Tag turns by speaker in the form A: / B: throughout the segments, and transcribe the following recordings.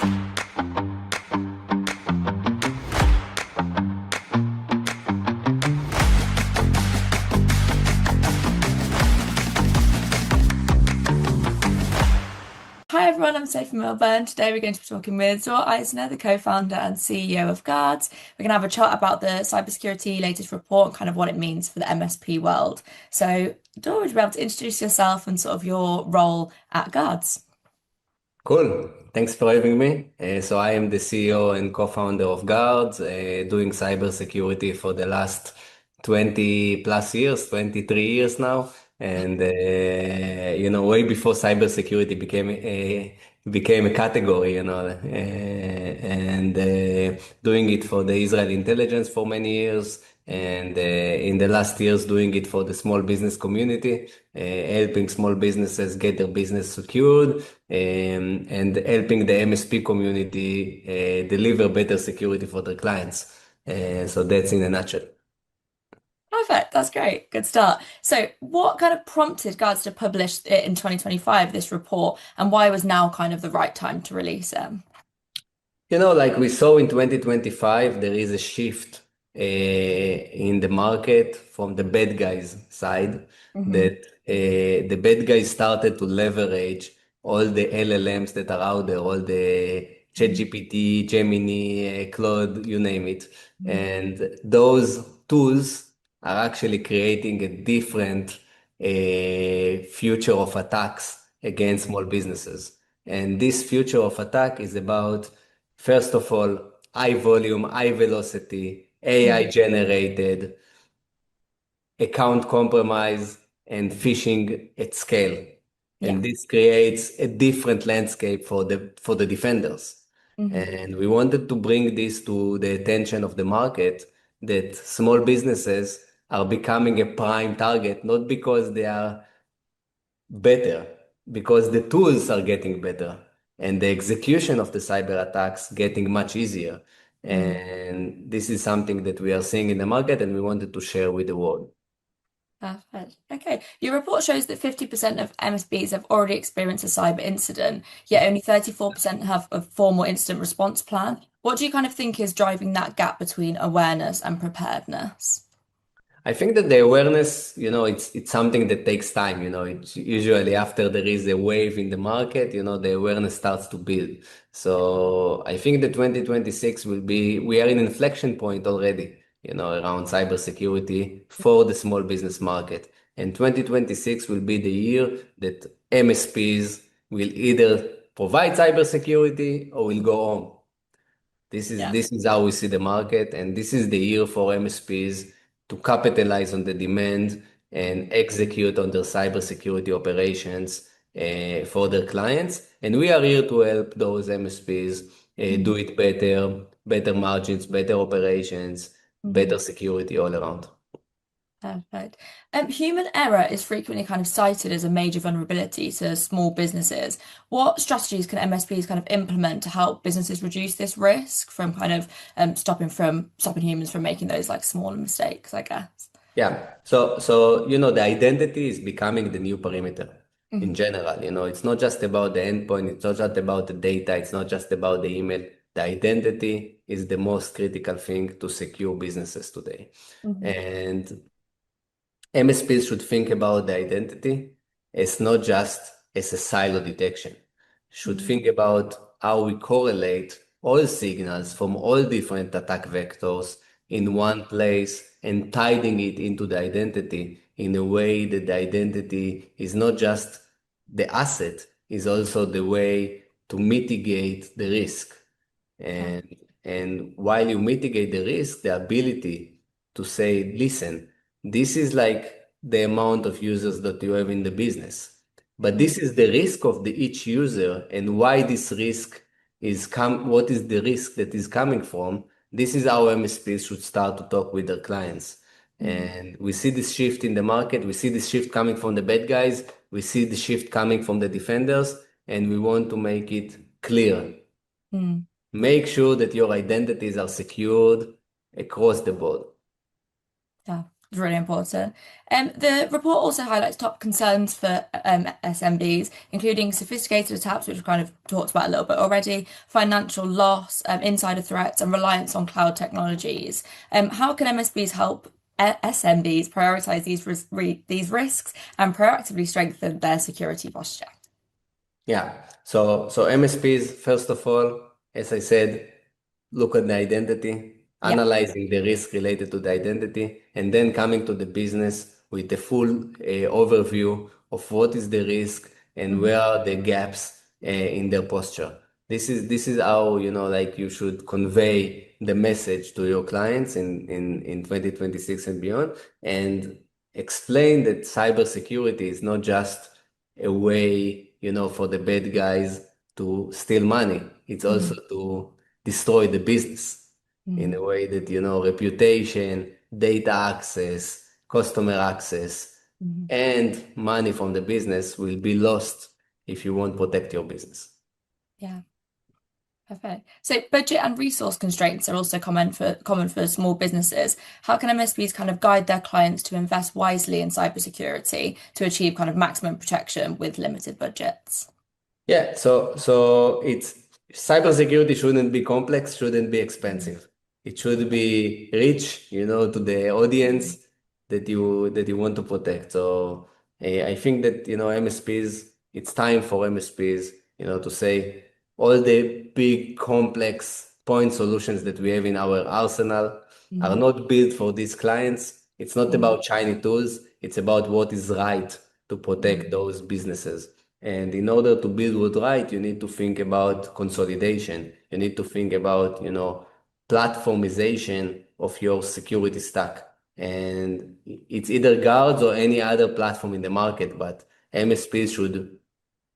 A: Hi everyone, I'm Sophie Milburn. Today we're going to be talking with Dor Eisner, the co-founder and CEO of Guardz. We're going to have a chat about the cybersecurity latest report and kind of what it means for the MSP world. So, Dor, would you be able to introduce yourself and sort of your role at Guardz?
B: Cool. Thanks for having me. So I am the CEO and co-founder of Guardz, doing cybersecurity for the last 20 plus years, 23 years now. And way before cybersecurity became a category, and doing it for the Israel intelligence for many years. And in the last years, doing it for the small business community, helping small businesses get their business secured, and helping the MSP community deliver better security for their clients. So that's in a nutshell.
A: Perfect, that's great. Good start. So, what kind of prompted Guardz to publish it in 2025, this report, and why was now kind of the right time to release it?
B: Like we saw in 2025, there is a shift in the market from the bad guys side,
A: Hmm.
B: that the bad guys started to leverage all the LLMs that are out there, all the ChatGPT, Gemini, Claude, you name it. And those tools are actually creating a different future of attacks against small businesses. And this future of attack is about, first of all, high volume, high velocity, AI generated, account compromise, and phishing at scale.
A: Yeah.
B: And this creates a different landscape for the defenders.
A: Hmm.
B: And we wanted to bring this to the attention of the market, that small businesses are becoming a prime target, not because they are better, because the tools are getting better and the execution of the cyber attacks getting much easier. And this is something that we are seeing in the market and we wanted to share with the world.
A: Perfect. Okay. Your report shows that 50% of MSBs have already experienced a cyber incident, yet only 34% have a formal incident response plan. What do you kind of think is driving that gap between awareness and preparedness?
B: I think that the awareness, it's something that takes time. It's usually after there is a wave in the market, the awareness starts to build. So I think that 2026 we are in an inflection point already, around cybersecurity for the small business market. And 2026 will be the year that MSPs will either provide cybersecurity or will go home. This is
A: Yeah.
B: this is how we see the market, and this is the year for MSPs to capitalize on the demand and execute on their cybersecurity operations for their clients. And we are here to help those MSPs do it better, better margins, better operations,
A: Mhm.
B: better security all around.
A: Perfect. Human error is frequently kind of cited as a major vulnerability to small businesses. What strategies can MSPs kind of implement to help businesses reduce this risk from kind of stopping humans from making those like smaller mistakes, I guess?
B: Yeah. So the identity is becoming the new perimeter in
A: Mhm.
B: general. It's not just about the endpoint, it's not just about the data, it's not just about the email. The identity is the most critical thing to secure businesses today.
A: Mhm.
B: And MSPs should think about the identity as not just as a silo detection. Should
A: Mhm.
B: think about how we correlate all signals from all different attack vectors in one place and tidying it into the identity in a way that the identity is not just the asset, is also the way to mitigate the risk.
A: Yeah.
B: And while you mitigate the risk, the ability to say, listen, this is like the amount of users that you have in the business. But
A: Mhm.
B: this is the risk of each user and why this risk what is the risk that is coming from. This is how MSPs should start to talk with their clients.
A: Mhm.
B: And we see this shift in the market. We see this shift coming from the bad guys. We see the shift coming from the defenders, and we want to make it clear.
A: Mhm.
B: Make sure that your identities are secured across the board.
A: Yeah. It's really important. The report also highlights top concerns for SMBs, including sophisticated attacks, which we've kind of talked about a little bit already, financial loss, insider threats, and reliance on cloud technologies. How can MSPs help SMBs prioritize these risks and proactively strengthen their security posture?
B: Yeah. So MSPs, first of all, as I said, look at the identity,
A: Yeah.
B: analyzing the risk related to the identity, and then coming to the business with a full overview of what is the risk and
A: Mhm.
B: where are the gaps in their posture. This is how, like you should convey the message to your clients in 2026 and beyond, and explain that cybersecurity is not just a way, for the bad guys to steal money. It's also
A: Mhm.
B: to destroy the business in
A: Mhm.
B: a way that, reputation, data access, customer access,
A: Mhm.
B: and money from the business will be lost if you won't protect your business.
A: Yeah. Perfect. So budget and resource constraints are also common for small businesses. How can MSPs kind of guide their clients to invest wisely in cybersecurity to achieve kind of maximum protection with limited budgets?
B: Yeah, so it's cybersecurity shouldn't be complex, shouldn't be
A: Mhm.
B: expensive. It should be rich, to the audience that you want to protect. So I think that, MSPs, it's time for MSPs, to say all the big complex point solutions that we have in our arsenal are
A: Mhm.
B: not built for these clients. It's not
A: Mhm.
B: about shiny tools, it's about what is right to protect
A: Mhm.
B: those businesses. And in order to build what right, you need to think about consolidation. You need to think about, platformization of your security stack. And it's either Guards or any other platform in the market, but MSPs should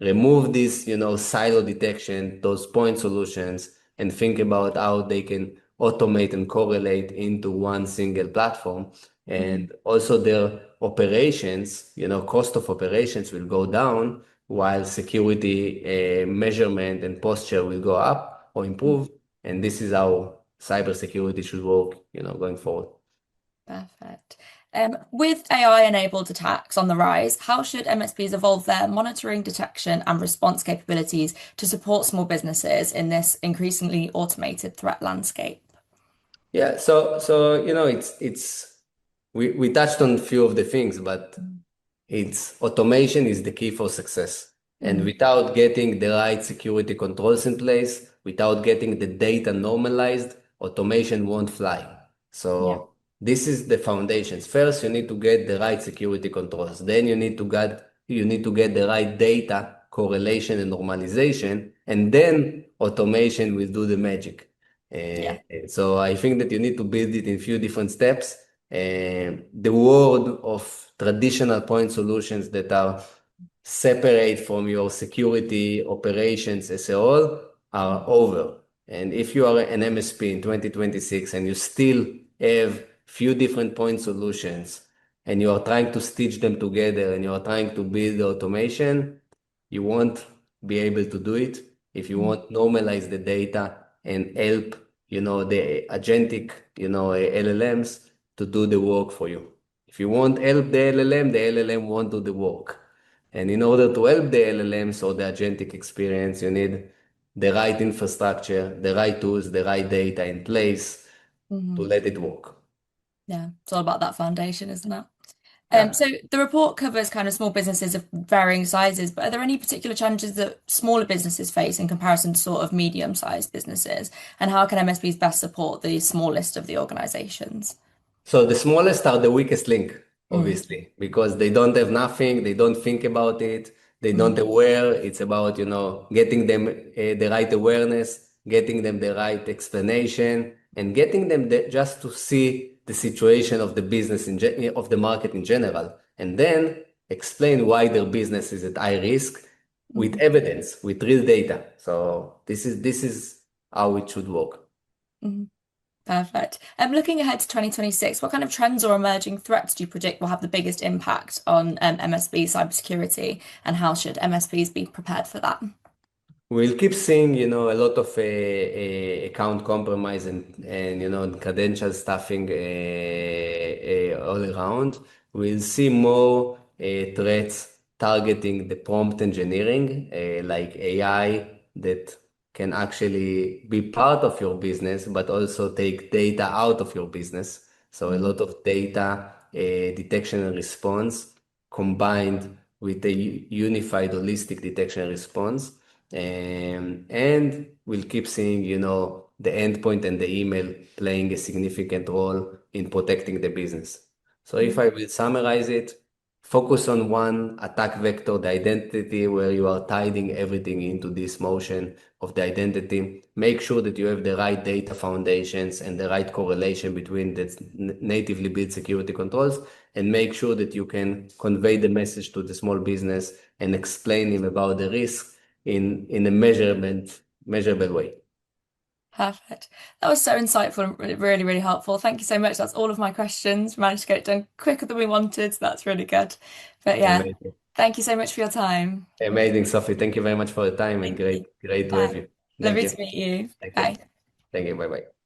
B: remove this, silo detection, those point solutions, and think about how they can automate and correlate into one single platform.
A: Mhm.
B: And also their operations, cost of operations will go down while security measurement and posture will go up or improve. And this is how cybersecurity should work, going forward.
A: Perfect. With AI-enabled attacks on the rise, how should MSPs evolve their monitoring, detection, and response capabilities to support small businesses in this increasingly automated threat landscape?
B: Yeah, so it's we touched on a few of the things, but it's automation is the key for success. And
A: Mhm.
B: without getting the right security controls in place, without getting the data normalized, automation won't fly.
A: Yeah.
B: So this is the foundations. First, you need to get the right security controls. Then you need to get the right data correlation and normalization, and then automation will do the magic.
A: Yeah.
B: So I think that you need to build it in few different steps. The world of traditional point solutions that are separate from your security operations as a whole are over. And if you are an MSP in 2026 and you still have few different point solutions and you are trying to stitch them together and you are trying to build automation, you won't be able to do it if you
A: Mhm.
B: won't normalize the data and help, the agentic, LLMs to do the work for you. If you won't help the LLM won't do the work. And in order to help the LLMs or the agentic experience, you need the right infrastructure, the right tools, the right data in place to
A: Mhm.
B: let it work.
A: Yeah, it's all about that foundation, isn't it?
B: Yeah.
A: So the report covers kind of small businesses of varying sizes, but are there any particular challenges that smaller businesses face in comparison to sort of medium-sized businesses? And how can MSPs best support the smallest of the organizations?
B: So the smallest are the weakest link,
A: Mm,
B: obviously, because they don't have nothing, they don't think about it, they don't
A: mm,
B: aware. It's about, getting them the right awareness, getting them the right explanation, and getting them just to see the situation of the business of the market in general, and then explain why their business is at high risk with
A: mm,
B: evidence, with real data. So this is how it should work.
A: mm. Perfect. Looking ahead to 2026, what kind of trends or emerging threats do you predict will have the biggest impact on MSP cybersecurity, and how should MSPs be prepared for that?
B: we'll keep seeing, a lot of account compromise and credential stuffing all around. We'll see more threats targeting the prompt engineering, like AI that can actually be part of your business, but also take data out of your business. So a lot of data detection and response combined with a unified holistic detection and response. And we'll keep seeing, the endpoint and the email playing a significant role in protecting the business. So if I will summarize it, focus on one attack vector, the identity, where you are tidying everything into this motion of the identity. Make sure that you have the right data foundations and the right correlation between the natively built security controls, and make sure that you can convey the message to the small business and explain him about the risk in a measurable way.
A: Perfect. That was so insightful and really, really helpful. Thank you so much. That's all of my questions. We managed to get it done quicker than we wanted, so that's really good. But yeah,
B: Amazing.
A: thank you so much for your time.
B: Amazing, Sophie. Thank you very much for the time and
A: Thank you.
B: great to have
A: Bye.
B: you. Thank
A: Lovely
B: you.
A: to meet you.
B: Thank you.
A: Bye.
B: Thank you. Bye bye.